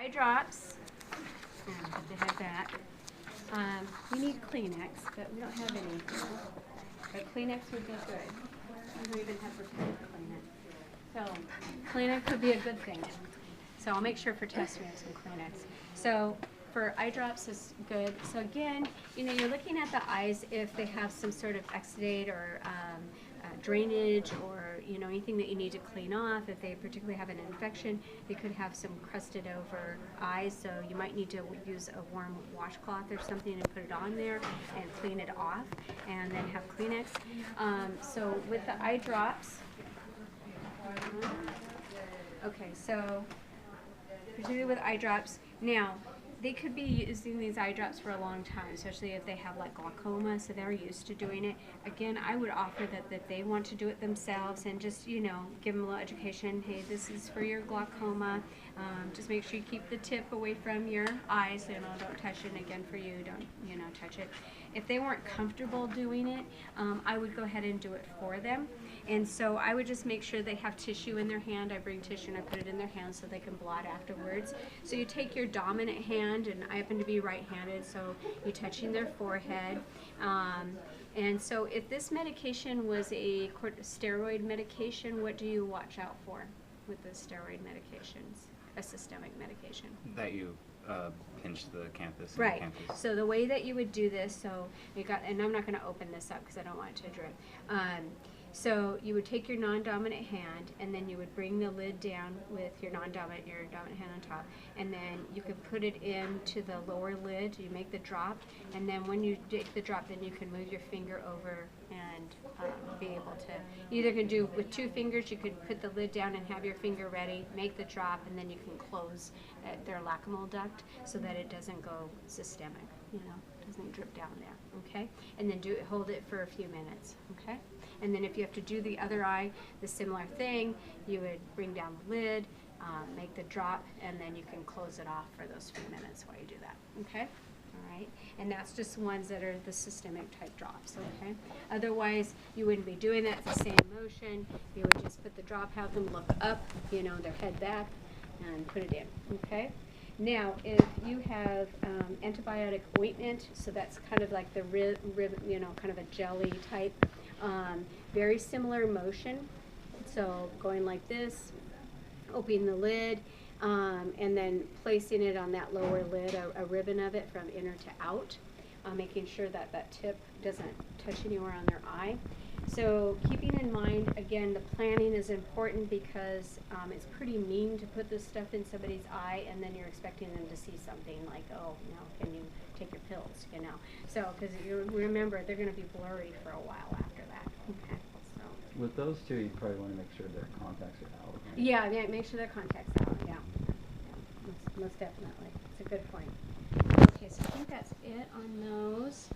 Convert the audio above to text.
eye drops. And put the head back. We need Kleenex, but we don't have any. But Kleenex would be good. We don't even have pretend Kleenex. So Kleenex would be a good thing. So I'll make sure for tests we have some Kleenex. So for eye drops is good. So again, you're looking at the eyes if they have some sort of exudate or drainage or anything that you need to clean off. If they particularly have an infection, they could have some crusted over eyes, so you might need to use a warm washcloth or something and put it on there and clean it off, and then have Kleenex. So with the eye drops, okay, so particularly with eye drops, now they could be using these eye drops for a long time, especially if they have like glaucoma, so they're used to doing it. Again, I would offer that they want to do it themselves and just, give them a little education. Hey, this is for your glaucoma. Just make sure you keep the tip away from your eyes, don't touch it. And again, for you, don't, touch it. If they weren't comfortable doing it, I would go ahead and do it for them. And so I would just make sure they have tissue in their hand. I bring tissue and I put it in their hand so they can blot afterwards. So you take your dominant hand, and I happen to be right-handed, so you're touching their forehead. And so if this medication was a steroid medication, what do you watch out for with the steroid medications, a systemic medication? That you pinch the canthus. Right. And the canthus. So the way that you would do this, and I'm not going to open this up because I don't want it to drip. So you would take your non-dominant hand, and then you would bring the lid down with your dominant hand on top, and then you could put it into the lower lid. You make the drop, and then when you take the drop, then you can move your finger over and be able to. You either can do with 2 fingers. You could put the lid down and have your finger ready, make the drop, and then you can close their lacrimal duct so that it doesn't go systemic. Doesn't drip down there. Okay, and then hold it for a few minutes. Okay. And then if you have to do the other eye, the similar thing, you would bring down the lid, make the drop, and then you can close it off for those few minutes while you do that, okay? All right, and that's just ones that are the systemic type drops, okay? Otherwise, you wouldn't be doing that. It's the same motion. You would just put the drop, have them look up, their head back, and put it in, okay? Now, if you have antibiotic ointment, so that's kind of like the kind of a jelly type, very similar motion. So going like this, opening the lid, and then placing it on that lower lid, a ribbon of it from inner to out, making sure that that tip doesn't touch anywhere on their eye. So keeping in mind, again, the planning is important because it's pretty mean to put this stuff in somebody's eye and then you're expecting them to see something like, oh, can you take your pills, So, because you remember, they're going to be blurry for a while after that. Okay. So. With those two, you probably want to make sure their contacts are out. Right? Yeah, make sure their contacts out. Yeah. Most definitely. It's a good point. Okay, so I think that's it on those.